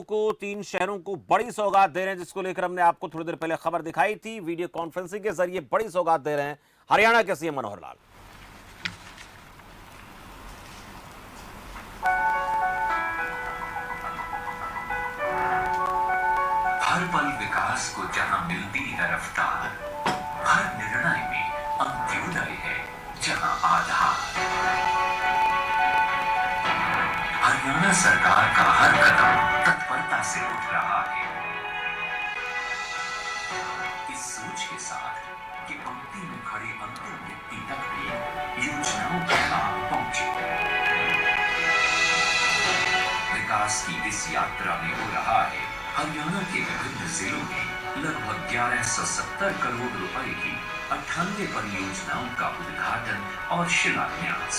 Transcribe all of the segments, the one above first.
को 3 शहरों को बड़ी सौगात दे रहे हैं, जिसको लेकर हमने आपको थोड़ी देर पहले खबर दिखाई थी। वीडियो कॉन्फ्रेंसिंग के जरिए बड़ी सौगात दे रहे हैं हरियाणा के सीएम मनोहर लाल। हर पल विकास को जहां मिलती है रफ्तार, हर निर्णय में अंत्योदय है जहां आधार। हरियाणा सरकार का हर कदम तत्परता से उठ रहा है, इस सोच के साथ कि पंक्ति में खड़े अंतिम व्यक्ति तक भी योजनाओं का लाभ पहुंचे। विकास की इस यात्रा में हो रहा है हरियाणा के विभिन्न जिलों में लगभग 1170 करोड़ रुपए की 98 परियोजनाओं का उद्घाटन और शिलान्यास।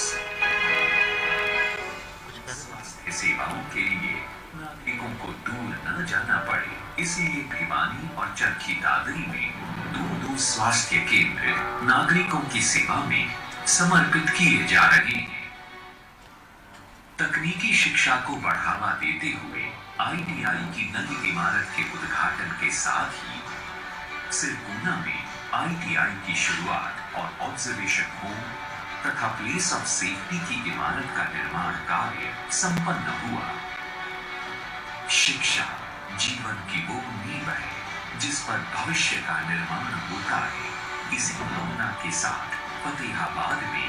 स्वास्थ्य सेवाओं के लिए नागरिकों को दूर न जाना पड़े, इसलिए भिवानी और चरखी दादरी में दो स्वास्थ्य केंद्र नागरिकों की सेवा में समर्पित किए जा रहे हैं। तकनीकी शिक्षा को बढ़ावा देते हुए ITI की नई इमारत के उद्घाटन के साथ ही सिरपुना में ITI की शुरुआत और ऑब्जर्वेशन होम तथा प्लेस ऑफ सेफ्टी की इमारत का निर्माण कार्य संपन्न हुआ। शिक्षा जीवन की वो नींव है जिस पर भविष्य का निर्माण होता है। इसी भावना के साथ फतेहाबाद में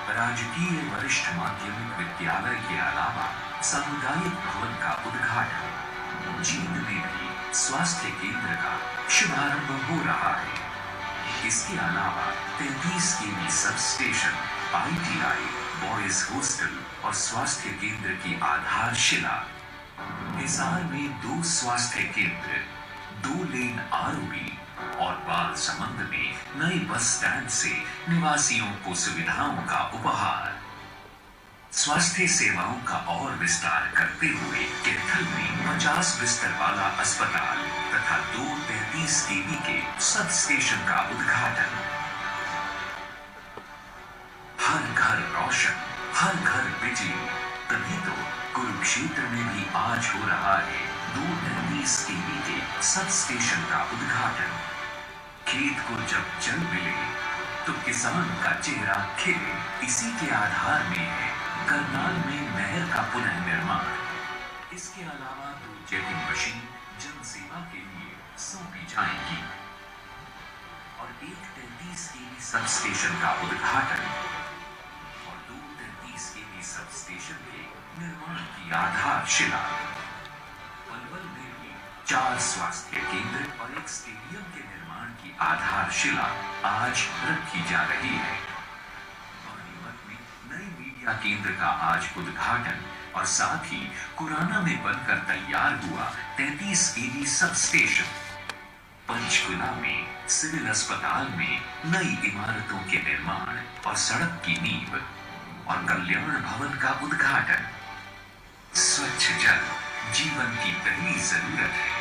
राजकीय वरिष्ठ माध्यमिक विद्यालय के अलावा सामुदायिक भवन का उद्घाटन, जींद में भी स्वास्थ्य केंद्र का शुभारंभ हो रहा है। इसके अलावा 33 केवी sub station, ITI, boys hostel और स्वास्थ्य केंद्र की आधारशिला। हिसार में 2 स्वास्थ्य केंद्र, 2 लेन ROB और बालसमंद में नए बस स्टैंड से निवासियों को सुविधाओं का उपहार। स्वास्थ्य सेवाओं का और विस्तार करते हुए कैथल में 50 बिस्तर वाला अस्पताल तथा 2 33 केवी के सब स्टेशन का उद्घाटन। हर घर रोशन, हर घर बिजली, तभी तो कुरुक्षेत्र में भी आज हो रहा है 2 33 केवी के सब स्टेशन का उद्घाटन। खेत को जब जल मिले तो किसान का चेहरा खिले, इसी के आधार में है करनाल में नहर का पुनः निर्माण। इसके अलावा 2 जेटिंग मशीन जन सेवा के लिए सौंपी जाएंगी और 1 33 केवी सब स्टेशन का उद्घाटन और 2 33 केवी सब स्टेशन के निर्माण की आधारशिला। पलवल में भी 4 स्वास्थ्य केंद्र और 1 स्टेडियम के निर्माण की आधारशिला आज रखी जा रही है। पानीपत में नए मीडिया केंद्र का आज उद्घाटन और साथ ही कुराना में बनकर तैयार हुआ 33 केवी सब स्टेशन। पंचकुला में सिविल अस्पताल में नई इमारतों के निर्माण और सड़क की नींव और कल्याण भवन का उद्घाटन। स्वच्छ जल जीवन की पहली जरूरत है,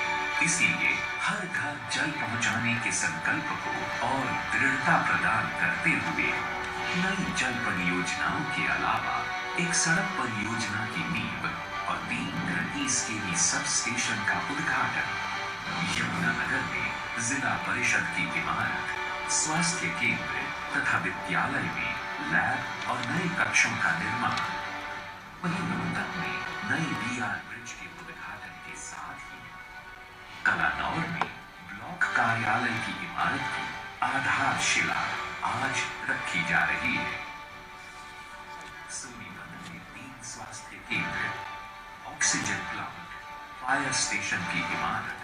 इसीलिए हर घर जल पहुंचाने के संकल्प को और दृढ़ता प्रदान करते हुए नई जल परियोजनाओं के अलावा 1 सड़क परियोजना की नींव और 3 33 केवी सब स्टेशन का उद्घाटन। यमुनानगर में जिला परिषद की इमारत, स्वास्थ्य केंद्र तथा विद्यालय में लैब और नए कक्षों का निर्माण। वहीं रोहतक में नई BR ब्रिज के उद्घाटन के साथ ही कलानौर में ब्लॉक कार्यालय की इमारत की आधारशिला आज रखी जा रही है। सोनीपत में 3 स्वास्थ्य केंद्र, ऑक्सीजन प्लांट, फायर स्टेशन की इमारत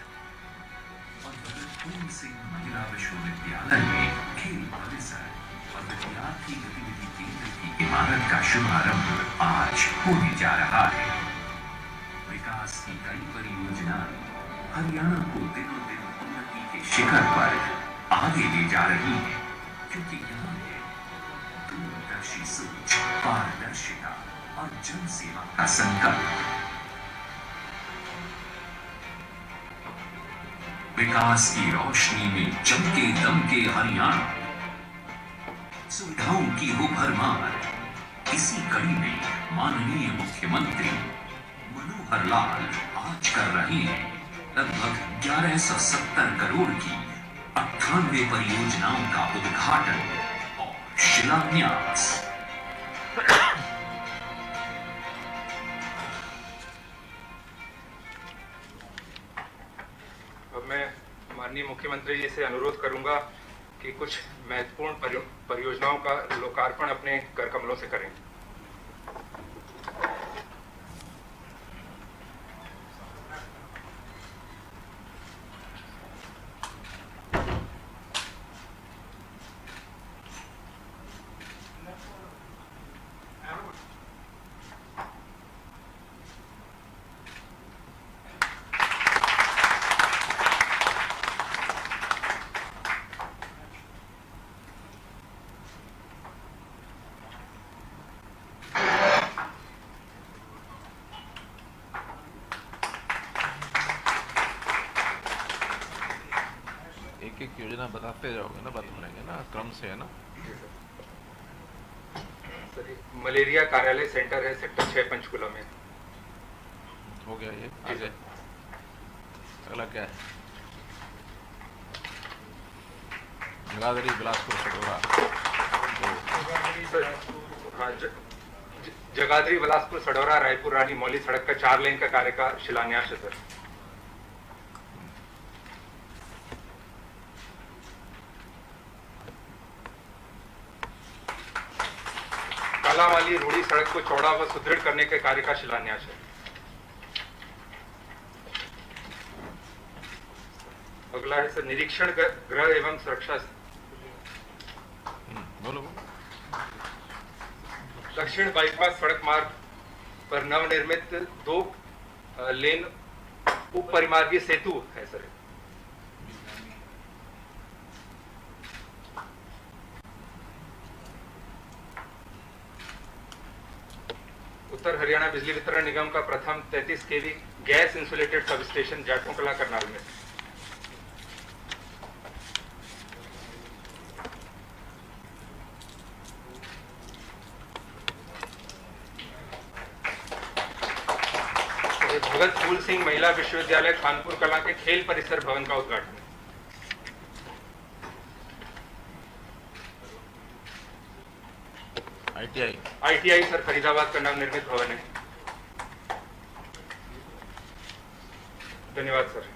और भगत सिंह महिला विश्वविद्यालय में खेल परिसर और विद्यार्थी गतिविधि केंद्र की इमारत का शुभारंभ आज होने जा रहा है। विकास की कई परियोजनाएं हरियाणा को दिनों दिन उन्नति के शिखर पर आगे ले जा रही है, क्योंकि यहाँ है दूरदर्शी सोच, पारदर्शिता और जन सेवा का संकल्प। विकास की रोशनी में चमके दमके हरियाणा, सुविधाओं की हो भरमार। इसी कड़ी में माननीय मुख्यमंत्री मनोहर लाल आज कर रहे हैं लगभग 1170 करोड़ की 98 परियोजनाओं का उद्घाटन और शिलान्यास। अब मैं माननीय मुख्यमंत्री जी से अनुरोध करूंगा कि कुछ महत्वपूर्ण परियोजनाओं का लोकार्पण अपने कर कमलों से करें। एक एक योजना बताते जाओगे ना, बात बनाएंगे ना, क्रम से, है ना। सर, मलेरिया कार्यालय सेंटर है सेक्टर 6 पंचकुला में। हो गया ये, आगे अगला क्या है? जगाधरी बिलासपुर सडोरा। हाँ, जगाधरी बिलासपुर सडोरा रायपुर रानी मौली सड़क का 4 लेन का कार्य का शिलान्यास है सर। कालावाली रूढ़ी सड़क को चौड़ा व सुदृढ़ करने के कार्य का शिलान्यास है। अगला है सर निरीक्षण गृह एवं सुरक्षा। बोलो। दक्षिण बाईपास सड़क मार्ग पर नवनिर्मित 2 लेन उप परिमार्गीय सेतु है सर। उत्तर हरियाणा बिजली वितरण निगम का प्रथम 33 केवी गैस इंसुलेटेड सब स्टेशन जाटों कला करनाल में। भगत फूल सिंह महिला विश्वविद्यालय कानपुर कला के खेल परिसर भवन का उद्घाटन। आईटीआई सर फरीदाबाद का नवनिर्मित भवन है। धन्यवाद सर।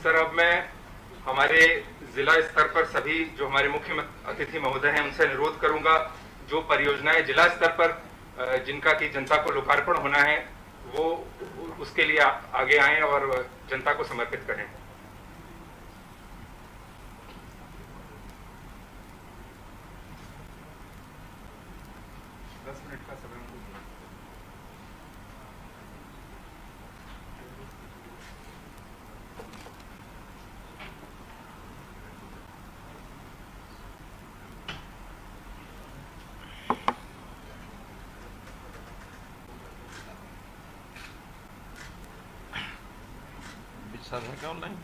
सर अब मैं हमारे जिला स्तर पर सभी जो हमारे मुख्य अतिथि महोदय हैं उनसे अनुरोध करूंगा जो परियोजनाएं जिला स्तर पर जिनका की जनता को लोकार्पण होना है वो उसके लिए आगे आएं और जनता को समर्पित करें। साधन क्या ऑनलाइन?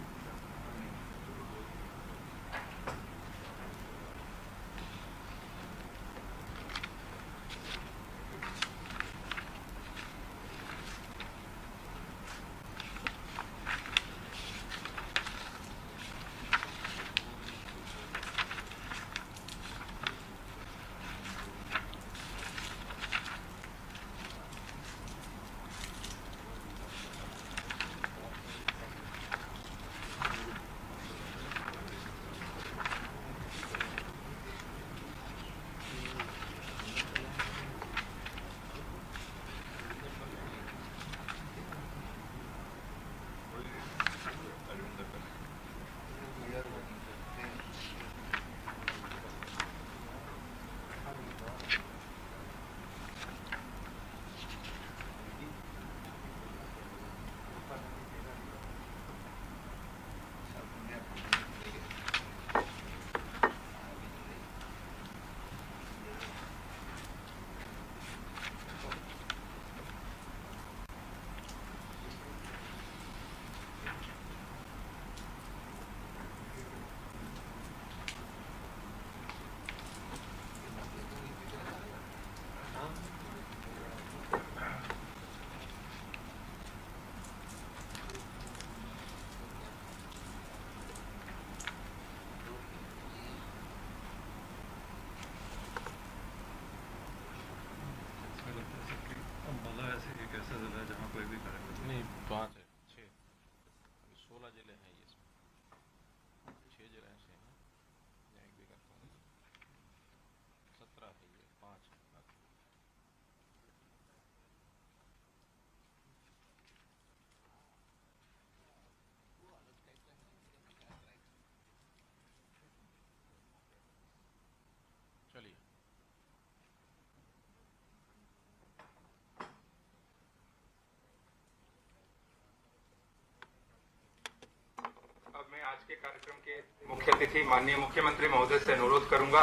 के कार्यक्रम के मुख्य अतिथि माननीय मुख्यमंत्री महोदय से अनुरोध करूंगा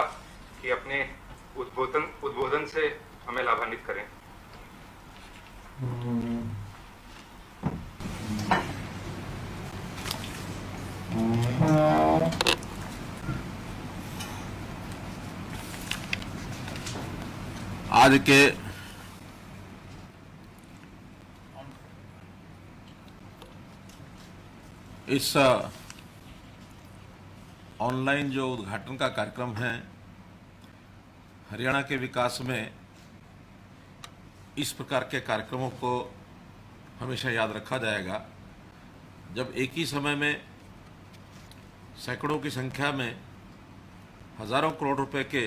कि अपने उद्बोधन से हमें लाभान्वित करें। आज के इस ऑनलाइन जो उद्घाटन का कार्यक्रम है, हरियाणा के विकास में इस प्रकार के कार्यक्रमों को हमेशा याद रखा जाएगा जब एक ही समय में सैकड़ों की संख्या में हजारों करोड़ रुपए के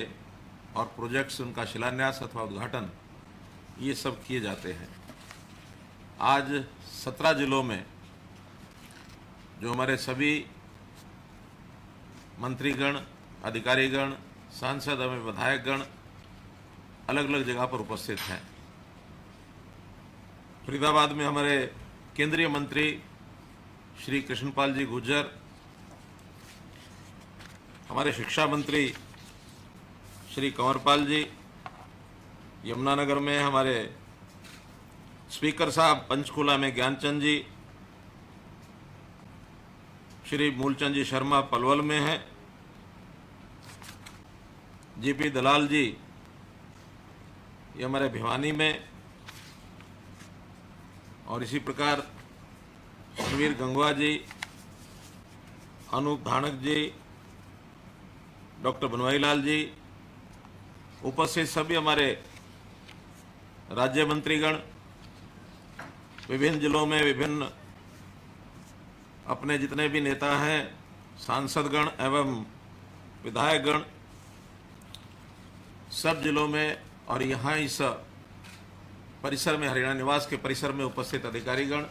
और प्रोजेक्ट्स, उनका शिलान्यास अथवा उद्घाटन ये सब किए जाते हैं। आज 17 जिलों में जो हमारे सभी मंत्रीगण, अधिकारीगण, सांसद एवं विधायकगण अलग अलग जगह पर उपस्थित हैं। फरीदाबाद में हमारे केंद्रीय मंत्री श्री कृष्णपाल जी गुर्जर, हमारे शिक्षा मंत्री श्री कंवरपाल जी, यमुनानगर में हमारे स्पीकर साहब, पंचकूला में ज्ञानचंद जी, श्री मूलचंद जी शर्मा पलवल में हैं, जीपी दलाल जी ये हमारे भिवानी में, और इसी प्रकार सुवीर गंगवा जी, अनूप धानक जी, डॉक्टर बनवाई लाल जी, उपस्थित सभी हमारे राज्य मंत्रीगण, विभिन्न जिलों में विभिन्न अपने जितने भी नेता हैं, सांसदगण एवं विधायकगण, सब जिलों में और यहाँ इस परिसर में, हरियाणा निवास के परिसर में उपस्थित अधिकारीगण,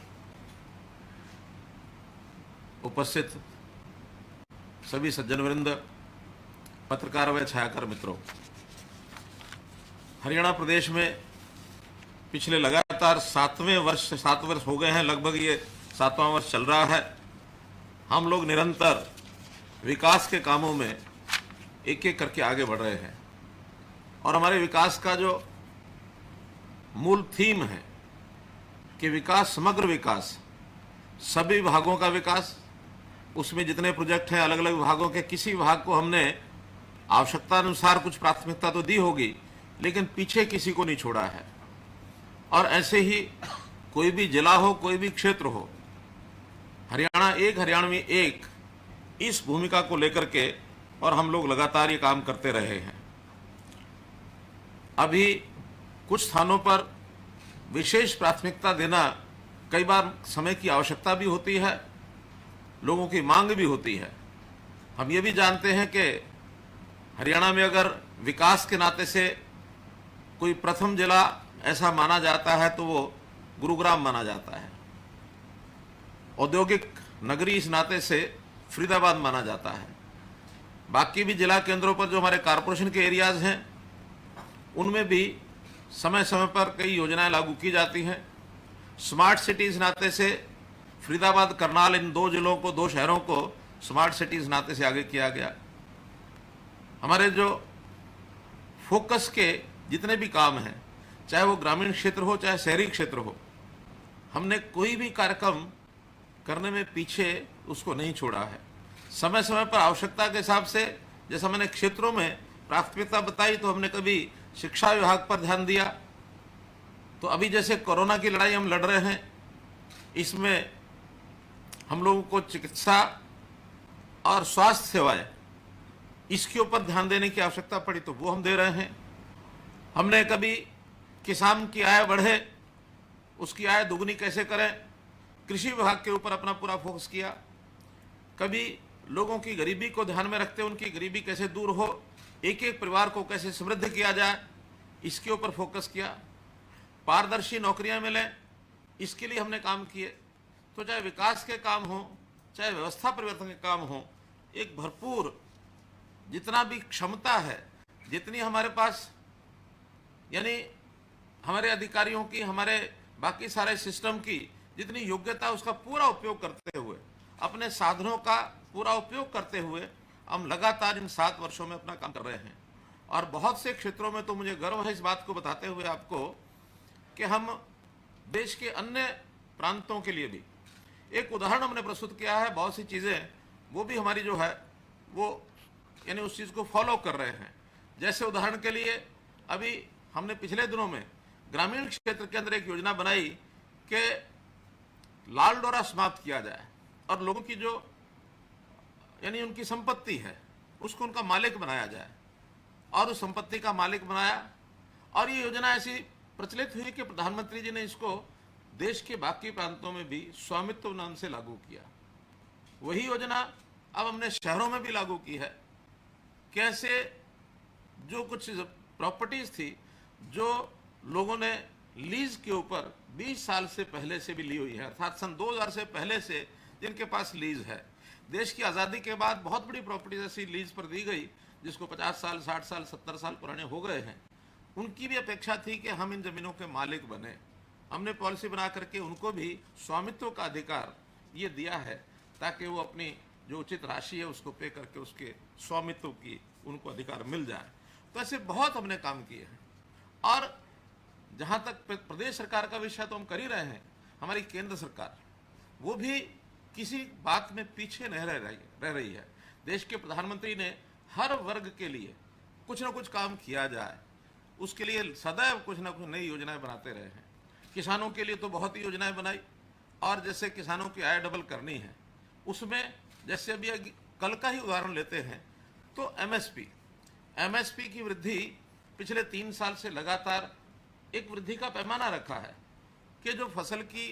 उपस्थित सभी सज्जनवृंद, पत्रकार व छायाकार मित्रों, हरियाणा प्रदेश में पिछले लगातार 7 वर्ष हो गए हैं, लगभग ये 7वां वर्ष चल रहा है। हम लोग निरंतर विकास के कामों में एक एक करके आगे बढ़ रहे हैं और हमारे विकास का जो मूल थीम है कि विकास, समग्र विकास, सभी विभागों का विकास, उसमें जितने प्रोजेक्ट हैं अलग अलग विभागों के, किसी विभाग को हमने आवश्यकता अनुसार कुछ प्राथमिकता तो दी होगी लेकिन पीछे किसी को नहीं छोड़ा है। और ऐसे ही कोई भी जिला हो, कोई भी क्षेत्र हो, हरियाणा एक, हरियाणवी एक, इस भूमिका को लेकर के और हम लोग लगातार ये काम करते रहे हैं। अभी कुछ स्थानों पर विशेष प्राथमिकता देना कई बार समय की आवश्यकता भी होती है, लोगों की मांग भी होती है। हम ये भी जानते हैं कि हरियाणा में अगर विकास के नाते से कोई प्रथम जिला ऐसा माना जाता है तो वो गुरुग्राम माना जाता है। औद्योगिक नगरी इस नाते से फरीदाबाद माना जाता है। बाकी भी जिला केंद्रों पर जो हमारे कारपोरेशन के एरियाज हैं उनमें भी समय समय पर कई योजनाएं लागू की जाती हैं। स्मार्ट सिटीज नाते से फरीदाबाद, करनाल, इन 2 जिलों को, 2 शहरों को स्मार्ट सिटीज नाते से आगे किया गया। हमारे जो फोकस के जितने भी काम हैं, चाहे वो ग्रामीण क्षेत्र हो चाहे शहरी क्षेत्र हो, हमने कोई भी कार्यक्रम करने में पीछे उसको नहीं छोड़ा है। समय समय पर आवश्यकता के हिसाब से, जैसा मैंने क्षेत्रों में प्राथमिकता बताई, तो हमने कभी शिक्षा विभाग पर ध्यान दिया, तो अभी जैसे कोरोना की लड़ाई हम लड़ रहे हैं, इसमें हम लोगों को चिकित्सा और स्वास्थ्य सेवाएं, इसके ऊपर ध्यान देने की आवश्यकता पड़ी तो वो हम दे रहे हैं। हमने कभी किसान की आय बढ़े, उसकी आय दुगनी कैसे करें, कृषि विभाग के ऊपर अपना पूरा फोकस किया। कभी लोगों की गरीबी को ध्यान में रखते उनकी गरीबी कैसे दूर हो, एक एक परिवार को कैसे समृद्ध किया जाए, इसके ऊपर फोकस किया। पारदर्शी नौकरियां मिलें, इसके लिए हमने काम किए। तो चाहे विकास के काम हो, चाहे व्यवस्था परिवर्तन के काम हो, एक भरपूर जितना भी क्षमता है, जितनी हमारे पास, यानी हमारे अधिकारियों की, हमारे बाकी सारे सिस्टम की जितनी योग्यता, उसका पूरा उपयोग करते हुए अपने साधनों का पूरा उपयोग करते हुए हम लगातार इन 7 वर्षों में अपना काम कर रहे हैं। और बहुत से क्षेत्रों में तो मुझे गर्व है इस बात को बताते हुए आपको कि हम देश के अन्य प्रांतों के लिए भी एक उदाहरण हमने प्रस्तुत किया है। बहुत सी चीज़ें वो भी हमारी जो है वो यानी उस चीज़ को फॉलो कर रहे हैं। जैसे उदाहरण के लिए अभी हमने पिछले दिनों में ग्रामीण क्षेत्र के अंदर एक योजना बनाई कि लाल डोरा समाप्त किया जाए और लोगों की जो यानी उनकी संपत्ति है उसको उनका मालिक बनाया जाए, और उस संपत्ति का मालिक बनाया। और ये योजना ऐसी प्रचलित हुई कि प्रधानमंत्री जी ने इसको देश के बाकी प्रांतों में भी स्वामित्व नाम से लागू किया। वही योजना अब हमने शहरों में भी लागू की है। कैसे जो कुछ प्रॉपर्टीज थी जो लोगों ने लीज के ऊपर 20 साल से पहले से भी ली हुई है, अर्थात सन 2000 से पहले से जिनके पास लीज है, देश की आज़ादी के बाद बहुत बड़ी प्रॉपर्टीज ऐसी लीज पर दी गई जिसको 50 साल 60 साल 70 साल पुराने हो गए हैं, उनकी भी अपेक्षा थी कि हम इन ज़मीनों के मालिक बने। हमने पॉलिसी बना करके उनको भी स्वामित्व का अधिकार ये दिया है ताकि वो अपनी जो उचित राशि है उसको पे करके उसके स्वामित्व की उनको अधिकार मिल जाए। तो ऐसे बहुत हमने काम किए हैं। और जहाँ तक प्रदेश सरकार का विषय तो हम कर ही रहे हैं, हमारी केंद्र सरकार वो भी किसी बात में पीछे नहीं रह रही है। देश के प्रधानमंत्री ने हर वर्ग के लिए कुछ ना कुछ काम किया जाए उसके लिए सदैव कुछ ना कुछ नई योजनाएं बनाते रहे हैं। किसानों के लिए तो बहुत ही योजनाएं बनाई, और जैसे किसानों की आय डबल करनी है उसमें जैसे अभी कल का ही उदाहरण लेते हैं तो एमएसपी की वृद्धि पिछले 3 साल से लगातार एक वृद्धि का पैमाना रखा है कि जो फसल की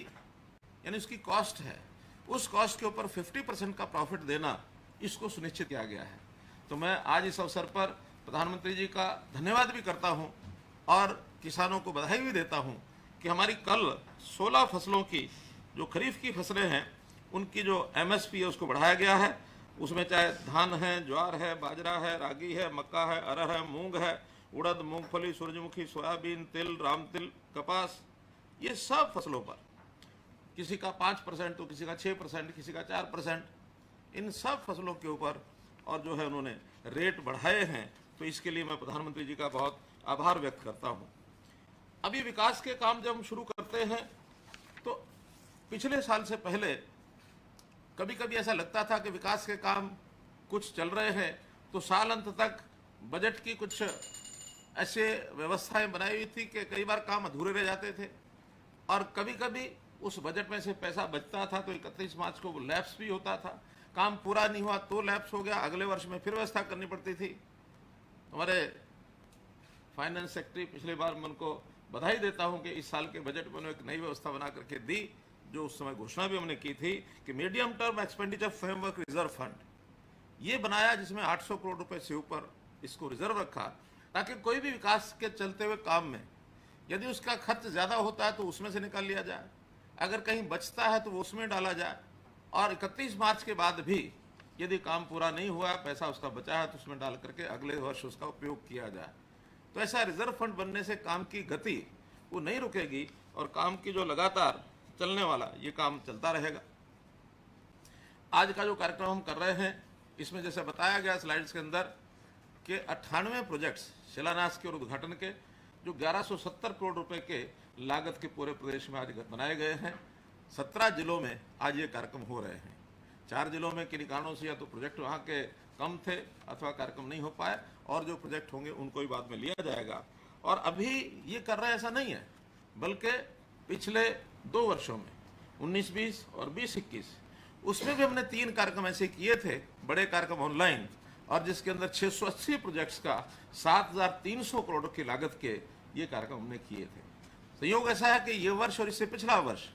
यानी उसकी कॉस्ट है उस कॉस्ट के ऊपर 50% का प्रॉफिट देना इसको सुनिश्चित किया गया है। तो मैं आज इस अवसर पर प्रधानमंत्री जी का धन्यवाद भी करता हूं और किसानों को बधाई भी देता हूं कि हमारी कल 16 फसलों की जो खरीफ की फसलें हैं उनकी जो एमएसपी है उसको बढ़ाया गया है। उसमें चाहे धान है, ज्वार है, बाजरा है, रागी है, मक्का है, अरहर है, मूंग है, उड़द, मूंगफली, सूरजमुखी, सोयाबीन, तिल, रामतिल, कपास, ये सब फसलों पर किसी का 5% तो किसी का 6%, किसी का 4%, इन सब फसलों के ऊपर और जो है उन्होंने रेट बढ़ाए हैं। तो इसके लिए मैं प्रधानमंत्री जी का बहुत आभार व्यक्त करता हूं। अभी विकास के काम जब हम शुरू करते हैं तो पिछले साल से पहले कभी कभी ऐसा लगता था कि विकास के काम कुछ चल रहे हैं तो साल अंत तक बजट की कुछ ऐसे व्यवस्थाएं बनाई हुई थी कि कई बार काम अधूरे रह जाते थे, और कभी कभी उस बजट में से पैसा बचता था तो 31 मार्च को वो लैप्स भी होता था। काम पूरा नहीं हुआ तो लैप्स हो गया, अगले वर्ष में फिर व्यवस्था करनी पड़ती थी। हमारे फाइनेंस सेक्रेटरी पिछले बार मैं उनको बधाई देता हूं कि इस साल के बजट में उन्होंने एक नई व्यवस्था बना करके दी, जो उस समय घोषणा भी हमने की थी कि medium term expenditure framework reserve fund ये बनाया, जिसमें 800 करोड़ रुपए से ऊपर इसको रिजर्व रखा, ताकि कोई भी विकास के चलते हुए काम में यदि उसका खर्च ज़्यादा होता है तो उसमें से निकाल लिया जाए, अगर कहीं बचता है तो वो उसमें डाला जाए, और 31 मार्च के बाद भी यदि काम पूरा नहीं हुआ, पैसा उसका बचा है तो उसमें डाल करके अगले वर्ष उसका उपयोग किया जाए। तो ऐसा रिजर्व फंड बनने से काम की गति वो नहीं रुकेगी और काम की जो लगातार चलने वाला ये काम चलता रहेगा। आज का जो कार्यक्रम हम कर रहे हैं इसमें जैसे बताया गया स्लाइड्स के अंदर कि 98 प्रोजेक्ट्स शिलान्यास के और उद्घाटन के जो 1170 करोड़ रुपए के लागत के पूरे प्रदेश में आज बनाए गए हैं। 17 जिलों में आज ये कार्यक्रम हो रहे हैं। 4 जिलों में किन्हीं कारणों से या तो प्रोजेक्ट वहाँ के कम थे अथवा कार्यक्रम नहीं हो पाए, और जो प्रोजेक्ट होंगे उनको ही बाद में लिया जाएगा। और अभी ये कर रहे ऐसा नहीं है, बल्कि पिछले 2 वर्षों में 19-20 और 20-21 उसमें भी हमने 3 कार्यक्रम ऐसे किए थे, बड़े कार्यक्रम ऑनलाइन, और जिसके अंदर 680 प्रोजेक्ट्स का 7,300 करोड़ की लागत के ये कार्यक्रम हमने किए थे। संयोग ऐसा है कि ये वर्ष और इससे पिछला वर्ष,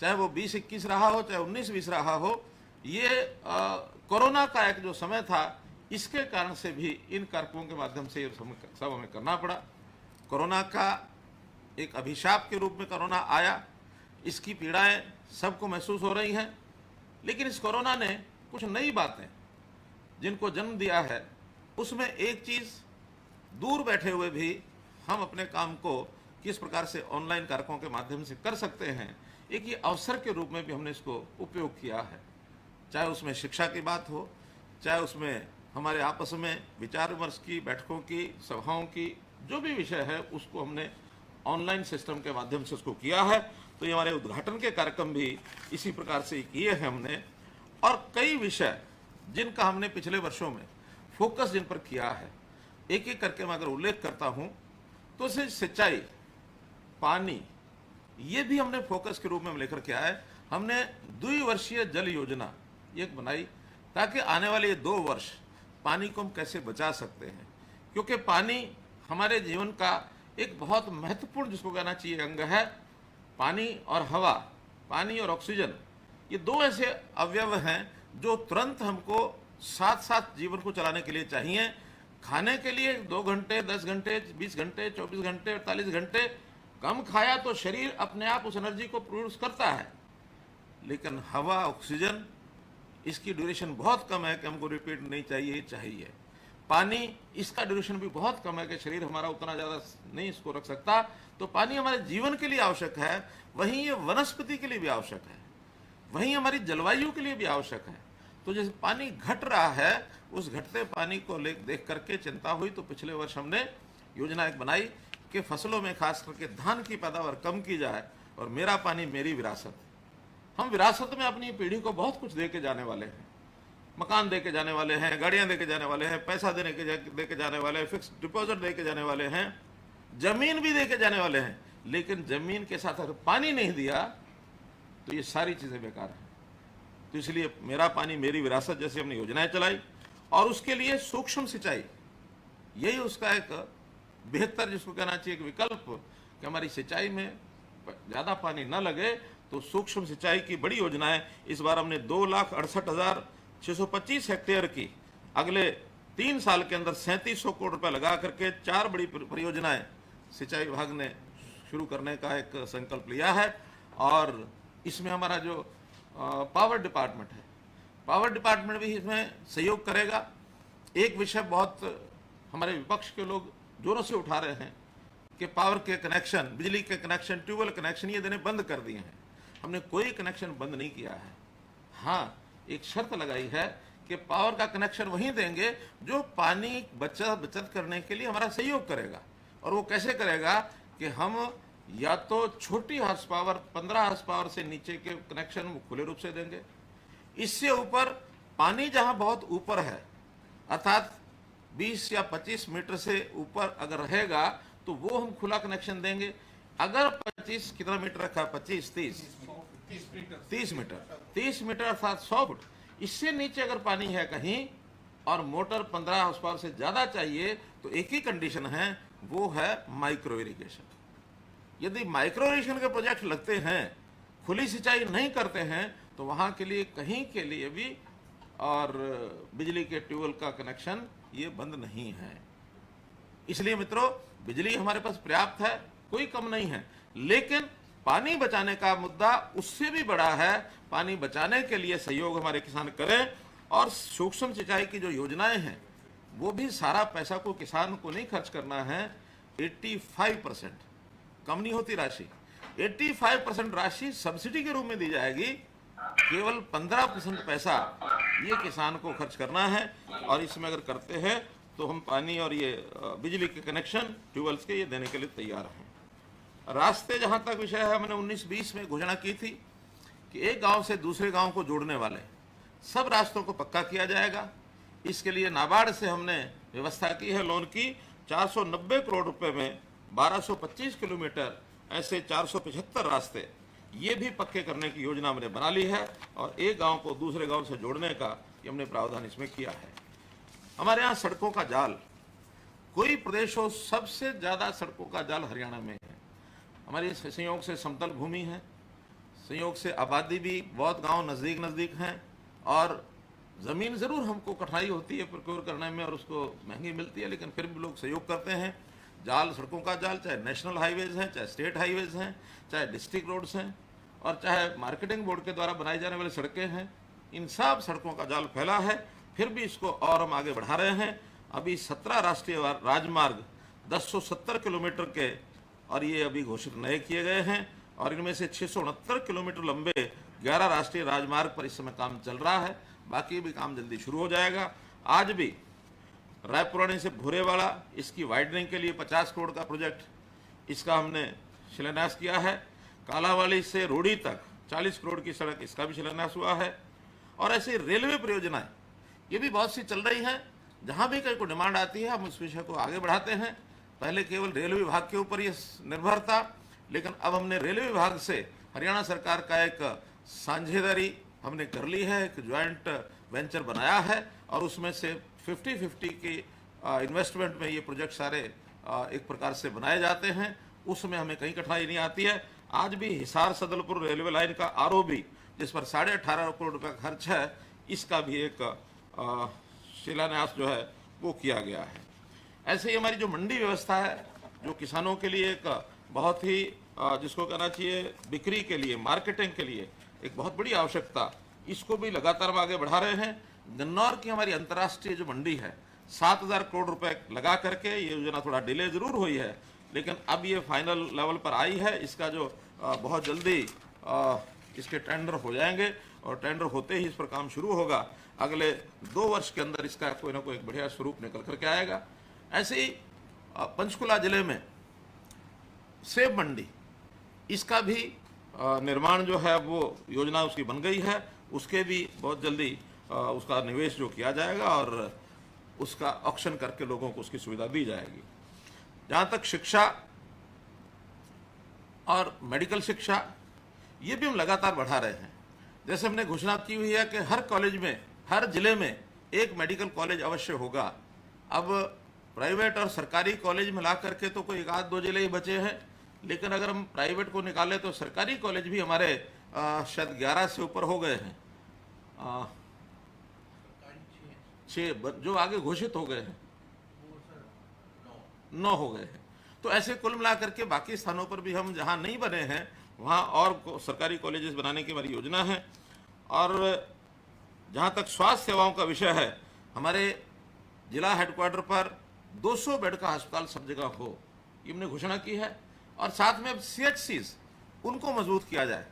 चाहे वो 20-21 रहा हो चाहे 19-20 रहा हो, ये कोरोना का एक जो समय था इसके कारण से भी इन कार्यक्रमों के माध्यम से ये सब हमें करना पड़ा। कोरोना का एक अभिशाप के रूप में कोरोना आया, इसकी पीड़ाएं सबको महसूस हो रही हैं, लेकिन इस कोरोना ने कुछ नई बातें जिनको जन्म दिया है, उसमें एक चीज़ दूर बैठे हुए भी हम अपने काम को किस प्रकार से ऑनलाइन कार्यक्रमों के माध्यम से कर सकते हैं, एक ये अवसर के रूप में भी हमने इसको उपयोग किया है। चाहे उसमें शिक्षा की बात हो, चाहे उसमें हमारे आपस में विचार विमर्श की बैठकों की, सभाओं की, जो भी विषय है उसको हमने ऑनलाइन सिस्टम के माध्यम से उसको किया है। तो ये हमारे उद्घाटन के कार्यक्रम भी इसी प्रकार से किए हैं हमने। और कई विषय जिनका हमने पिछले वर्षों में फोकस जिन पर किया है, एक एक करके मैं अगर उल्लेख करता हूं तो सिंचाई, पानी, ये भी हमने फोकस के रूप में लेकर के आए। हमने द्विवर्षीय जल योजना एक बनाई ताकि आने वाले ये 2 वर्ष पानी को हम कैसे बचा सकते हैं, क्योंकि पानी हमारे जीवन का एक बहुत महत्वपूर्ण, जिसको कहना चाहिए, अंग है। पानी और हवा, पानी और ऑक्सीजन, ये 2 ऐसे अवयव हैं जो तुरंत हमको साथ साथ जीवन को चलाने के लिए चाहिए। खाने के लिए 2 घंटे, 10 घंटे, 20 घंटे, 24 घंटे, 48 घंटे कम खाया तो शरीर अपने आप उस एनर्जी को प्रोड्यूस करता है, लेकिन हवा, ऑक्सीजन, इसकी ड्यूरेशन बहुत कम है कि हमको रिपीट नहीं चाहिए। पानी, इसका ड्यूरेशन भी बहुत कम है कि शरीर हमारा उतना ज़्यादा नहीं इसको रख सकता। तो पानी हमारे जीवन के लिए आवश्यक है, वहीं ये वनस्पति के लिए भी आवश्यक है, वहीं हमारी जलवायु के लिए भी आवश्यक है। तो जैसे पानी घट रहा है, उस घटते पानी को देख करके चिंता हुई, तो पिछले वर्ष हमने योजना एक बनाई कि फसलों में खास करके धान की पैदावार कम की जाए, और मेरा पानी मेरी विरासत। हम विरासत में अपनी पीढ़ी को बहुत कुछ दे के जाने वाले हैं, मकान दे के जाने वाले हैं, गाड़ियां दे के जाने वाले हैं, पैसा दे के जाने वाले हैं, फिक्स डिपॉजिट दे के जाने वाले हैं, जमीन भी दे के जाने वाले हैं। लेकिन जमीन के साथ अगर पानी नहीं दिया तो ये सारी चीजें बेकार हैं। तो इसलिए मेरा पानी मेरी विरासत जैसी हमने योजनाएं चलाई, और उसके लिए सूक्ष्म सिंचाई, यही उसका एक बेहतर, जिसको कहना चाहिए, एक विकल्प कि हमारी सिंचाई में ज्यादा पानी न लगे। तो सूक्ष्म सिंचाई की बड़ी योजनाएं इस बार हमने 2,68,625 हेक्टेयर की अगले 3 साल के अंदर 3700 करोड़ रुपए लगा करके 4 बड़ी परियोजनाएं सिंचाई विभाग ने शुरू करने का एक संकल्प लिया है। और इसमें हमारा जो पावर डिपार्टमेंट है, पावर डिपार्टमेंट भी इसमें सहयोग करेगा। एक विषय बहुत हमारे विपक्ष के लोग जोरों से उठा रहे हैं कि पावर के कनेक्शन, बिजली के कनेक्शन, ट्यूबवेल कनेक्शन ये देने बंद कर दिए हैं। हमने कोई कनेक्शन बंद नहीं किया है। हाँ, एक शर्त लगाई है कि पावर का कनेक्शन वहीं देंगे जो पानी बचत करने के लिए हमारा सहयोग करेगा। और वो कैसे करेगा कि हम या तो छोटी हार्स पावर, 15 हार्स पावर से नीचे के कनेक्शन खुले रूप से देंगे। इससे ऊपर पानी जहां बहुत ऊपर है, अर्थात 20 या 25 मीटर से ऊपर अगर रहेगा तो वो हम खुला कनेक्शन देंगे। अगर 25 कितना मीटर रखा, 25, 30 मीटर अर्थात 100 फुट, इससे नीचे अगर पानी है कहीं और मोटर 15 हार्स पावर से ज्यादा चाहिए, तो एक ही कंडीशन है, वो है माइक्रो इरिगेशन। यदि माइक्रो इरिगेशन के प्रोजेक्ट लगते हैं, खुली सिंचाई नहीं करते हैं, तो वहां के लिए कहीं के लिए भी और बिजली के ट्यूबवेल का कनेक्शन ये बंद नहीं है। इसलिए मित्रों, बिजली हमारे पास पर्याप्त है, कोई कम नहीं है, लेकिन पानी बचाने का मुद्दा उससे भी बड़ा है। पानी बचाने के लिए सहयोग हमारे किसान करें, और सूक्ष्म सिंचाई की जो योजनाएं हैं वो भी सारा पैसा को किसान को नहीं खर्च करना है। 85% कम नहीं होती राशि, 85% राशि सब्सिडी के रूप में दी जाएगी। केवल 15% पैसा ये किसान को खर्च करना है, और इसमें अगर करते हैं तो हम पानी और ये बिजली के कनेक्शन ट्यूबवेल्स के ये देने के लिए तैयार हैं। रास्ते जहां तक विषय है, हमने 19-20 में घोषणा की थी कि एक गांव से दूसरे गांव को जोड़ने वाले सब रास्तों को पक्का किया जाएगा। इसके लिए नाबार्ड से हमने व्यवस्था की है लोन की। 490 करोड़ रुपए में 1225 किलोमीटर ऐसे 475 रास्ते ये भी पक्के करने की योजना हमने बना ली है, और एक गांव को दूसरे गांव से जोड़ने का ये हमने प्रावधान इसमें किया है। हमारे यहाँ सड़कों का जाल, कोई प्रदेश हो, सबसे ज्यादा सड़कों का जाल हरियाणा में है। हमारे संयोग से समतल भूमि है, संयोग से आबादी भी बहुत गांव नजदीक हैं, और जमीन जरूर हमको कठिनाई होती है प्रोक्योर करने में और उसको महंगी मिलती है, लेकिन फिर भी लोग सहयोग करते हैं। जाल, सड़कों का जाल, चाहे नेशनल हाईवेज हैं, चाहे स्टेट हाईवेज हैं, चाहे डिस्ट्रिक्ट रोड्स हैं, और चाहे मार्केटिंग बोर्ड के द्वारा बनाई जाने वाली सड़कें हैं, इन सब सड़कों का जाल फैला है। फिर भी इसको और हम आगे बढ़ा रहे हैं। अभी 17 राष्ट्रीय राजमार्ग 1070 किलोमीटर के, और ये अभी घोषित नए किए गए हैं, और इनमें से 669 किलोमीटर लंबे 11 राष्ट्रीय राजमार्ग पर इस समय काम चल रहा है। बाकी भी काम जल्दी शुरू हो जाएगा। आज भी रायपुरानी से भूरेवाला इसकी वाइडनिंग के लिए 50 करोड़ का प्रोजेक्ट, इसका हमने शिलान्यास किया है। कालावाली से रोड़ी तक 40 करोड़ की सड़क, इसका भी शिलान्यास हुआ है। और ऐसे रेलवे परियोजनाएं ये भी बहुत सी चल रही हैं। जहां भी कहीं को डिमांड आती है हम उस विषय को आगे बढ़ाते हैं। पहले केवल रेलवे विभाग के ऊपर ये निर्भर था, लेकिन अब हमने रेलवे विभाग से हरियाणा सरकार का एक साझेदारी हमने कर ली है, एक ज्वाइंट वेंचर बनाया है और उसमें से 50-50 की इन्वेस्टमेंट में ये प्रोजेक्ट सारे एक प्रकार से बनाए जाते हैं। उसमें हमें कहीं कठिनाई नहीं आती है। आज भी हिसार सदलपुर रेलवे लाइन का आरओबी, जिस पर 18.5 करोड़ रुपये का खर्च है, इसका भी एक शिलान्यास जो है वो किया गया है। ऐसे ही हमारी जो मंडी व्यवस्था है, जो किसानों के लिए एक बहुत ही जिसको कहना चाहिए बिक्री के लिए, मार्केटिंग के लिए एक बहुत बड़ी आवश्यकता, इसको भी लगातार हम आगे बढ़ा रहे हैं। गन्नौर की हमारी अंतर्राष्ट्रीय जो मंडी है, 7,000 करोड़ रुपए लगा करके ये योजना थोड़ा डिले जरूर हुई है, लेकिन अब ये फाइनल लेवल पर आई है। इसका जो बहुत जल्दी इसके टेंडर हो जाएंगे और टेंडर होते ही इस पर काम शुरू होगा। अगले 2 वर्ष के अंदर इसका कोई ना कोई एक बढ़िया स्वरूप निकल करके आएगा। ऐसे ही पंचकुला जिले में सेब मंडी, इसका भी निर्माण जो है वो योजना उसकी बन गई है। उसके भी बहुत जल्दी उसका निवेश जो किया जाएगा और उसका ऑक्शन करके लोगों को उसकी सुविधा दी जाएगी। जहाँ तक शिक्षा और मेडिकल शिक्षा, ये भी हम लगातार बढ़ा रहे हैं। जैसे हमने घोषणा की हुई है कि हर कॉलेज में, हर जिले में एक मेडिकल कॉलेज अवश्य होगा। अब प्राइवेट और सरकारी कॉलेज मिला करके तो कोई 1-2 जिले ही बचे हैं, लेकिन अगर हम प्राइवेट को निकालें तो सरकारी कॉलेज भी हमारे शायद 11 से ऊपर हो गए हैं। 6 जो आगे घोषित हो गए हैं, 9 हो गए हैं। तो ऐसे कुल मिला करके बाकी स्थानों पर भी हम जहां नहीं बने हैं वहां और सरकारी कॉलेजेस बनाने की हमारी योजना है। और जहां तक स्वास्थ्य सेवाओं का विषय है, हमारे जिला हेडक्वार्टर पर 200 बेड का अस्पताल सब जगह हो, ये हमने घोषणा की है। और साथ में CHCs उनको मजबूत किया जाए।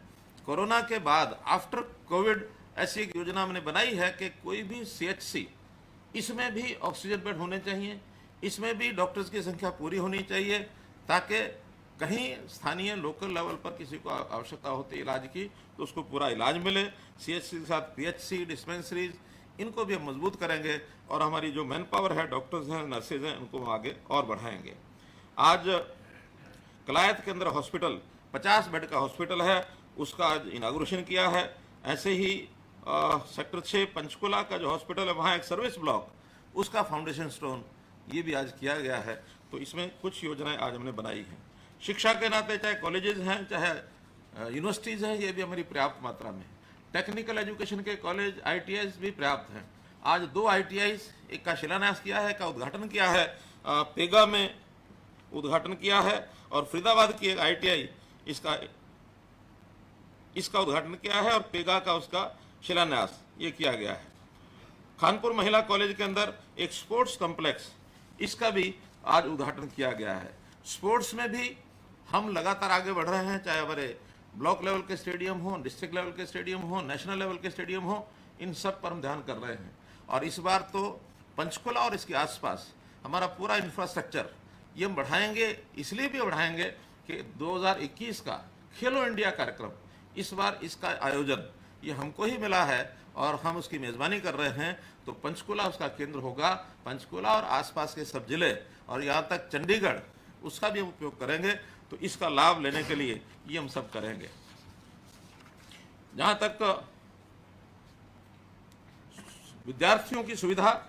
कोरोना के बाद आफ्टर कोविड ऐसी एक योजना हमने बनाई है कि कोई भी CHC, इसमें भी ऑक्सीजन बेड होने चाहिए, इसमें भी डॉक्टर्स की संख्या पूरी होनी चाहिए, ताकि कहीं स्थानीय लोकल लेवल पर किसी को आवश्यकता होती है इलाज की तो उसको पूरा इलाज मिले। CHC के साथ PHC, डिस्पेंसरीज, इनको भी हम मजबूत करेंगे और हमारी जो मैन पावर है, डॉक्टर्स हैं, नर्सेज हैं, उनको आगे और बढ़ाएंगे। आज कलायत के अंदर हॉस्पिटल, 50 बेड का हॉस्पिटल है, उसका आज इनाग्रेशन किया है। ऐसे ही सेक्टर 6 पंचकुला का जो हॉस्पिटल है, वहाँ एक सर्विस ब्लॉक, उसका फाउंडेशन स्टोन ये भी आज किया गया है। तो इसमें कुछ योजनाएं आज हमने बनाई हैं। शिक्षा के नाते चाहे कॉलेजेस हैं, चाहे यूनिवर्सिटीज़ हैं, ये भी हमारी पर्याप्त मात्रा में। टेक्निकल एजुकेशन के कॉलेज, ITIs भी पर्याप्त हैं। आज 2 ITIs, एक का शिलान्यास किया है, का उद्घाटन किया है, पेगा में उद्घाटन किया है, और फरीदाबाद की एक ITI इसका उद्घाटन किया है और पेगा का उसका शिलान्यास ये किया गया है। खानपुर महिला कॉलेज के अंदर एक स्पोर्ट्स कॉम्प्लेक्स, इसका भी आज उद्घाटन किया गया है। स्पोर्ट्स में भी हम लगातार आगे बढ़ रहे हैं, चाहे हमारे ब्लॉक लेवल के स्टेडियम हो, डिस्ट्रिक्ट लेवल के स्टेडियम हो, नेशनल लेवल के स्टेडियम हो, इन सब पर हम ध्यान कर रहे हैं। और इस बार तो पंचकुला और इसके आसपास हमारा पूरा इंफ्रास्ट्रक्चर ये हम बढ़ाएंगे। इसलिए भी बढ़ाएंगे कि 2021 का खेलो इंडिया कार्यक्रम, इस बार इसका आयोजन ये हमको ही मिला है और हम उसकी मेज़बानी कर रहे हैं। तो पंचकुला उसका केंद्र होगा। पंचकुला और आसपास के सब जिले और यहाँ तक चंडीगढ़, उसका भी हम उपयोग करेंगे। तो इसका लाभ लेने के लिए ये हम सब करेंगे। जहाँ तक विद्यार्थियों की सुविधा,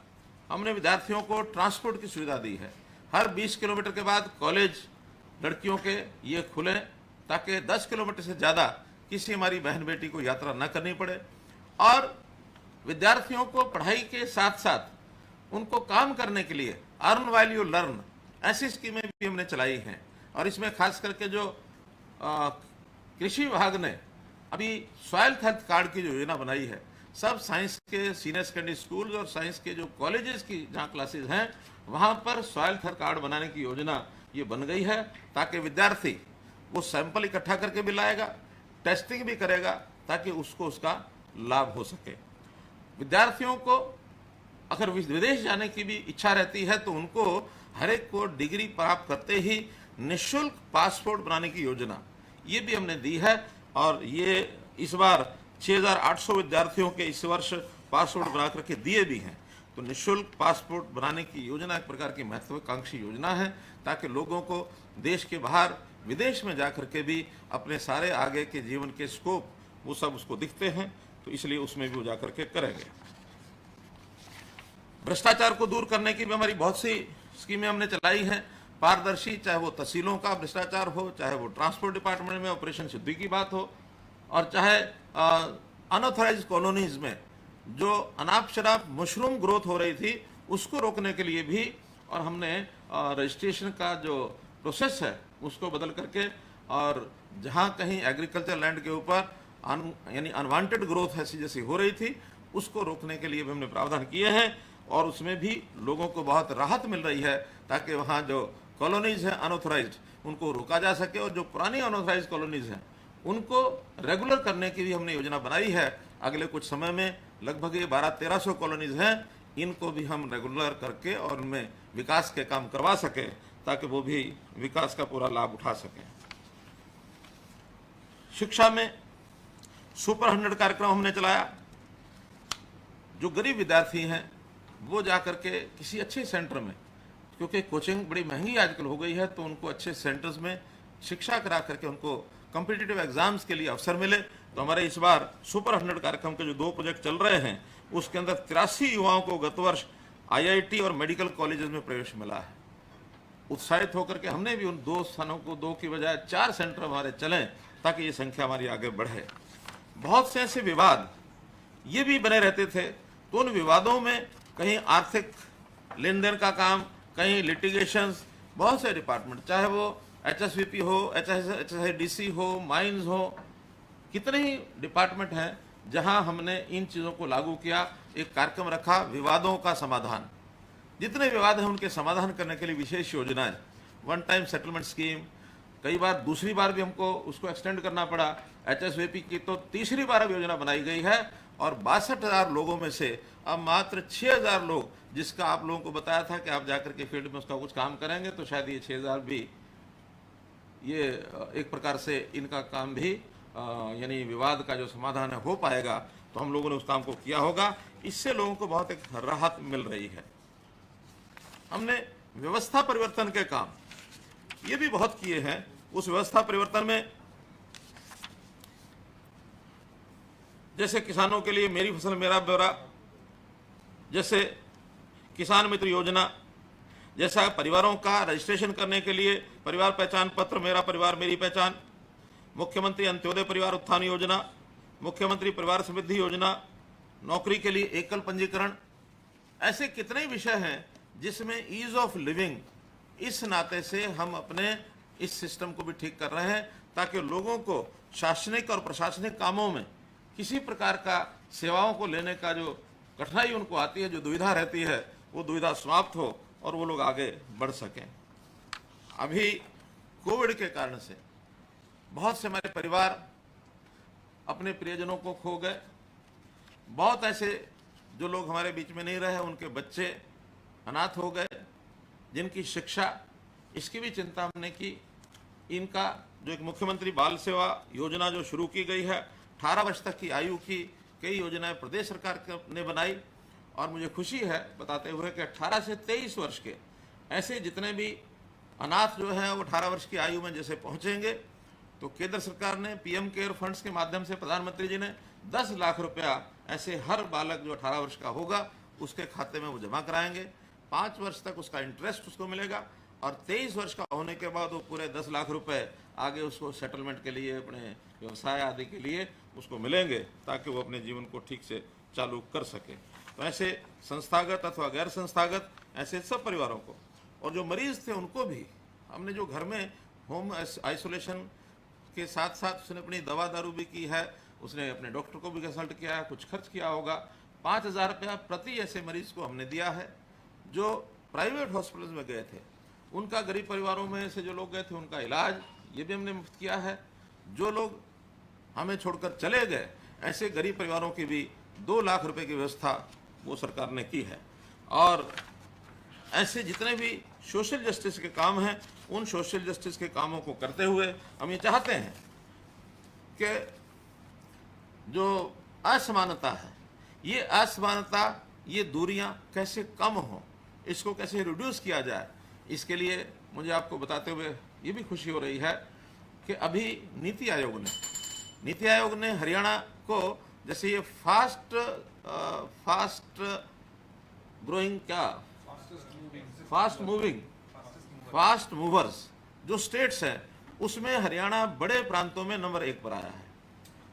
हमने विद्यार्थियों को ट्रांसपोर्ट की सुविधा दी है। हर 20 किलोमीटर के बाद कॉलेज लड़कियों के ये खुले, ताकि 10 किलोमीटर से ज़्यादा किसी हमारी बहन बेटी को यात्रा न करनी पड़े। और विद्यार्थियों को पढ़ाई के साथ साथ उनको काम करने के लिए अर्न व्हाइल यू लर्न, ऐसी स्कीमें भी हमने चलाई हैं। और इसमें खास करके जो कृषि विभाग ने अभी सॉइल हेल्थ कार्ड की जो योजना बनाई है, सब साइंस के सीनियर सेकेंडरी स्कूल और साइंस के जो कॉलेजेस की जहाँ क्लासेज हैं, वहाँ पर सॉइल हेल्थ कार्ड बनाने की योजना ये बन गई है, ताकि विद्यार्थी वो सैंपल इकट्ठा करके भी लाएगा, टेस्टिंग भी करेगा ताकि उसको उसका लाभ हो सके। विद्यार्थियों को अगर विदेश जाने की भी इच्छा रहती है तो उनको हर एक को डिग्री प्राप्त करते ही निःशुल्क पासपोर्ट बनाने की योजना ये भी हमने दी है, और ये इस बार 6,800 विद्यार्थियों के इस वर्ष पासपोर्ट बना करके दिए भी हैं। तो निःशुल्क पासपोर्ट बनाने की योजना एक प्रकार की महत्वाकांक्षी योजना है ताकि लोगों को देश के बाहर विदेश में जाकर के भी अपने सारे आगे के जीवन के स्कोप वो सब उसको दिखते हैं, तो इसलिए उसमें भी वो जाकर के करेंगे। भ्रष्टाचार को दूर करने की भी हमारी बहुत सी स्कीमें हमने चलाई हैं, पारदर्शी, चाहे वो तहसीलों का भ्रष्टाचार हो, चाहे वो ट्रांसपोर्ट डिपार्टमेंट में ऑपरेशन सिद्धि की बात हो, और चाहे अनऑथराइज्ड कॉलोनीज में जो अनाप शराब मशरूम ग्रोथ हो रही थी उसको रोकने के लिए भी, और हमने रजिस्ट्रेशन का जो प्रोसेस है उसको बदल करके, और जहां कहीं एग्रीकल्चर लैंड के ऊपर यानी अनवांटेड ग्रोथ ऐसी जैसी हो रही थी उसको रोकने के लिए भी हमने प्रावधान किए हैं, और उसमें भी लोगों को बहुत राहत मिल रही है ताकि वहाँ जो कॉलोनीज हैं अनऑथराइज्ड उनको रोका जा सके, और जो पुरानी अनऑथराइज्ड कॉलोनीज हैं उनको रेगुलर करने की भी हमने योजना बनाई है। अगले कुछ समय में लगभग ये 1200-1300 कॉलोनीज हैं, इनको भी हम रेगुलर करके और उनमें विकास के काम करवा सकें ताकि वो भी विकास का पूरा लाभ उठा सकें। शिक्षा में सुपर 100 कार्यक्रम हमने चलाया। जो गरीब विद्यार्थी हैं वो जाकर के किसी अच्छे सेंटर में, क्योंकि कोचिंग बड़ी महंगी आजकल हो गई है, तो उनको अच्छे सेंटर्स में शिक्षा करा करके उनको कॉम्पिटिटिव एग्जाम्स के लिए अवसर मिले। तो हमारे इस बार सुपर 100 कार्यक्रम के जो 2 प्रोजेक्ट चल रहे हैं उसके अंदर 83 युवाओं को गत वर्ष IIT और मेडिकल कॉलेजेस में प्रवेश मिला है। उत्साहित होकर के हमने भी उन 2 स्थानों को 2 की बजाय 4 सेंटर हमारे चलें ताकि ये संख्या हमारी आगे बढ़े। बहुत से ऐसे विवाद ये भी बने रहते थे, तो उन विवादों में कहीं आर्थिक लेन देन का काम, कहीं लिटिगेशंस, बहुत से डिपार्टमेंट, चाहे वो HSVP हो, HSIDC हो, माइंस हो, कितने ही डिपार्टमेंट हैं जहां हमने इन चीज़ों को लागू किया। एक कार्यक्रम रखा विवादों का समाधान, जितने विवाद हैं उनके समाधान करने के लिए विशेष योजनाएं, वन टाइम सेटलमेंट स्कीम, कई बार दूसरी बार भी हमको उसको एक्सटेंड करना पड़ा। HSVP की तो तीसरी बार अब योजना बनाई गई है, और 62,000 लोगों में से अब मात्र 6,000 लोग, जिसका आप लोगों को बताया था कि आप जाकर के फील्ड में उसका कुछ काम करेंगे, तो शायद ये 6,000 भी ये एक प्रकार से इनका काम भी यानी विवाद का जो समाधान है हो पाएगा। तो हम लोगों ने उस काम को किया होगा, इससे लोगों को बहुत एक राहत मिल रही है। हमने व्यवस्था परिवर्तन के काम ये भी बहुत किए हैं। उस व्यवस्था परिवर्तन में जैसे किसानों के लिए मेरी फसल मेरा ब्यौरा, जैसे किसान मित्र योजना, जैसा परिवारों का रजिस्ट्रेशन करने के लिए परिवार पहचान पत्र मेरा परिवार मेरी पहचान, मुख्यमंत्री अंत्योदय परिवार उत्थान योजना, मुख्यमंत्री परिवार समृद्धि योजना, नौकरी के लिए एकल पंजीकरण, ऐसे कितने ही विषय हैं जिसमें ईज ऑफ लिविंग, इस नाते से हम अपने इस सिस्टम को भी ठीक कर रहे हैं ताकि लोगों को शासनिक और प्रशासनिक कामों में किसी प्रकार का सेवाओं को लेने का जो कठिनाई उनको आती है, जो दुविधा रहती है, वो दुविधा समाप्त हो और वो लोग आगे बढ़ सकें। अभी कोविड के कारण से बहुत से हमारे परिवार अपने प्रियजनों को खो गए। बहुत ऐसे जो लोग हमारे बीच में नहीं रहे, उनके बच्चे अनाथ हो गए, जिनकी शिक्षा, इसकी भी चिंता हमने की। इनका जो एक मुख्यमंत्री बाल सेवा योजना जो शुरू की गई है, 18 वर्ष तक की आयु की कई योजनाएं प्रदेश सरकार ने बनाई, और मुझे खुशी है बताते हुए कि 18 से 23 वर्ष के ऐसे जितने भी अनाथ जो हैं वो 18 वर्ष की आयु में जैसे पहुंचेंगे, तो केंद्र सरकार ने PM केयर फंड्स के माध्यम से प्रधानमंत्री जी ने 10 लाख रुपया ऐसे हर बालक जो 18 वर्ष का होगा उसके खाते में वो जमा कराएंगे। 5 वर्ष तक उसका इंटरेस्ट उसको मिलेगा, और 23 वर्ष का होने के बाद वो पूरे 10 लाख रुपए आगे उसको सेटलमेंट के लिए, अपने व्यवसाय आदि के लिए उसको मिलेंगे, ताकि वो अपने जीवन को ठीक से चालू कर सके। तो ऐसे संस्थागत अथवा गैर संस्थागत ऐसे सब परिवारों को, और जो मरीज थे उनको भी हमने जो घर में होम आइसोलेशन के साथ साथ उसने अपनी दवा दारू भी की है, उसने अपने डॉक्टर को भी कंसल्ट किया है, कुछ खर्च किया होगा। 5,000 रुपया प्रति ऐसे मरीज को हमने दिया है जो प्राइवेट हॉस्पिटल्स में गए थे। उनका, गरीब परिवारों में से जो लोग गए थे, उनका इलाज ये भी हमने मुफ्त किया है। जो लोग हमें छोड़कर चले गए ऐसे गरीब परिवारों की भी 2 लाख रुपए की व्यवस्था वो सरकार ने की है। और ऐसे जितने भी सोशल जस्टिस के काम हैं उन सोशल जस्टिस के कामों को करते हुए हम ये चाहते हैं कि जो असमानता है, ये असमानता, ये दूरियां कैसे कम हो, इसको कैसे रिड्यूस किया जाए, इसके लिए मुझे आपको बताते हुए ये भी खुशी हो रही है कि अभी नीति आयोग ने हरियाणा को, जैसे ये फास्ट मूवर्स जो स्टेट्स हैं उसमें हरियाणा बड़े प्रांतों में नंबर 1 पर आया है।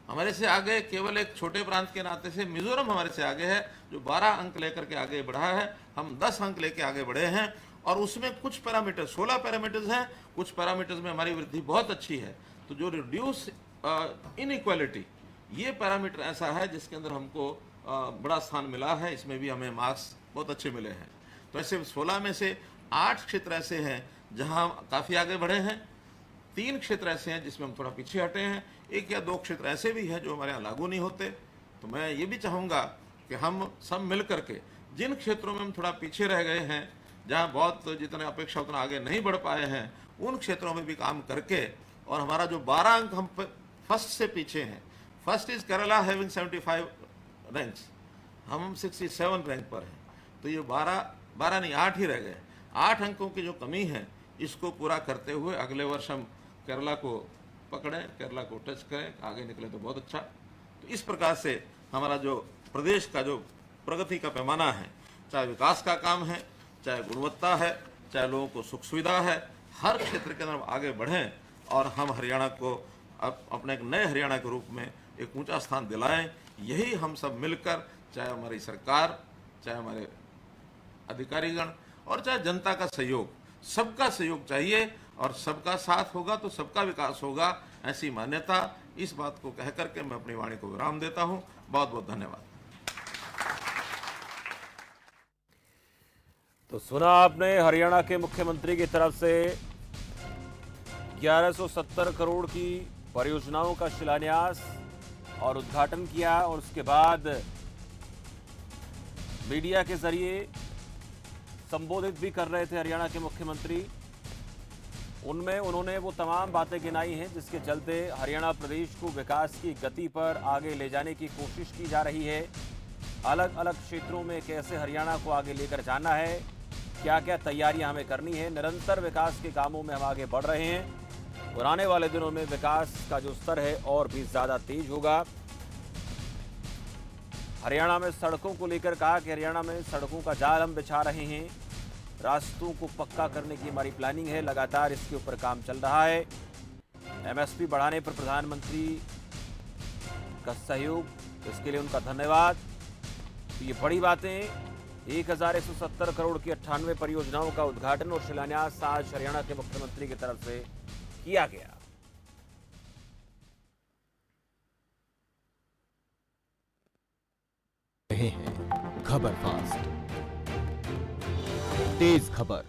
हमारे से आगे केवल एक छोटे प्रांत के नाते से मिजोरम हमारे से आगे है, जो 12 अंक लेकर के आगे बढ़ा है। हम 10 अंक लेके आगे बढ़े हैं और उसमें कुछ पैरामीटर, 16 पैरामीटर्स हैं, कुछ पैरामीटर्स में हमारी वृद्धि बहुत अच्छी है। तो जो रिड्यूस इनइक्वालिटी, ये पैरामीटर ऐसा है जिसके अंदर हमको बड़ा स्थान मिला है, इसमें भी हमें मार्क्स बहुत अच्छे मिले हैं। तो ऐसे 16 में से 8 क्षेत्र ऐसे हैं जहां हम काफ़ी आगे बढ़े हैं, 3 क्षेत्र ऐसे हैं जिसमें हम थोड़ा पीछे हटे हैं, 1 या 2 क्षेत्र ऐसे भी हैं जो हमारे यहाँ लागू नहीं होते। तो मैं ये भी चाहूँगा कि हम सब मिल करके जिन क्षेत्रों में हम थोड़ा पीछे रह गए हैं, जहाँ बहुत जितने अपेक्षा उतना आगे नहीं बढ़ पाए हैं, उन क्षेत्रों में भी काम करके, और हमारा जो 12 अंक हम फर्स्ट से पीछे हैं, first is Kerala having 75 ranks, हम 67 रैंक पर हैं। तो ये 12 नहीं 8 ही रह गए। 8 अंकों की जो कमी है इसको पूरा करते हुए अगले वर्ष हम केरला को पकड़ें, केरला को टच करें, आगे निकले तो बहुत अच्छा। तो इस प्रकार से हमारा जो प्रदेश का जो प्रगति का पैमाना है, चाहे विकास का काम है, चाहे गुणवत्ता है, चाहे लोगों को सुख सुविधा है, हर क्षेत्र के अंदर आगे बढ़ें और हम हरियाणा को अपने एक नए हरियाणा के रूप में एक ऊंचा स्थान दिलाएं। यही हम सब मिलकर, चाहे हमारी सरकार, चाहे हमारे अधिकारीगण और चाहे जनता का सहयोग, सबका सहयोग चाहिए और सबका साथ होगा तो सबका विकास होगा, ऐसी मान्यता। इस बात को कह करके मैं अपनी वाणी को विराम देता हूं। बहुत बहुत धन्यवाद। तो सुना आपने हरियाणा के मुख्यमंत्री की तरफ से 1170 करोड़ की परियोजनाओं का शिलान्यास और उद्घाटन किया, और उसके बाद मीडिया के जरिए संबोधित भी कर रहे थे हरियाणा के मुख्यमंत्री। उनमें उन्होंने वो तमाम बातें गिनाई हैं जिसके चलते हरियाणा प्रदेश को विकास की गति पर आगे ले जाने की कोशिश की जा रही है। अलग अलग क्षेत्रों में कैसे हरियाणा को आगे लेकर जाना है, क्या क्या तैयारियां हमें करनी है, निरंतर विकास के कामों में हम आगे बढ़ रहे हैं और आने वाले दिनों में विकास का जो स्तर है और भी ज़्यादा तेज होगा। हरियाणा में सड़कों को लेकर कहा कि हरियाणा में सड़कों का जाल हम बिछा रहे हैं, रास्तों को पक्का करने की हमारी प्लानिंग है, लगातार इसके ऊपर काम चल रहा है। एमएसपी बढ़ाने पर प्रधानमंत्री का सहयोग, इसके लिए उनका धन्यवाद। तो ये बड़ी बातें, 1170 करोड़ की 98 परियोजनाओं का उद्घाटन और शिलान्यास आज हरियाणा के मुख्यमंत्री की तरफ से किया गया। रहे हैं खबर फास्ट, तेज खबर,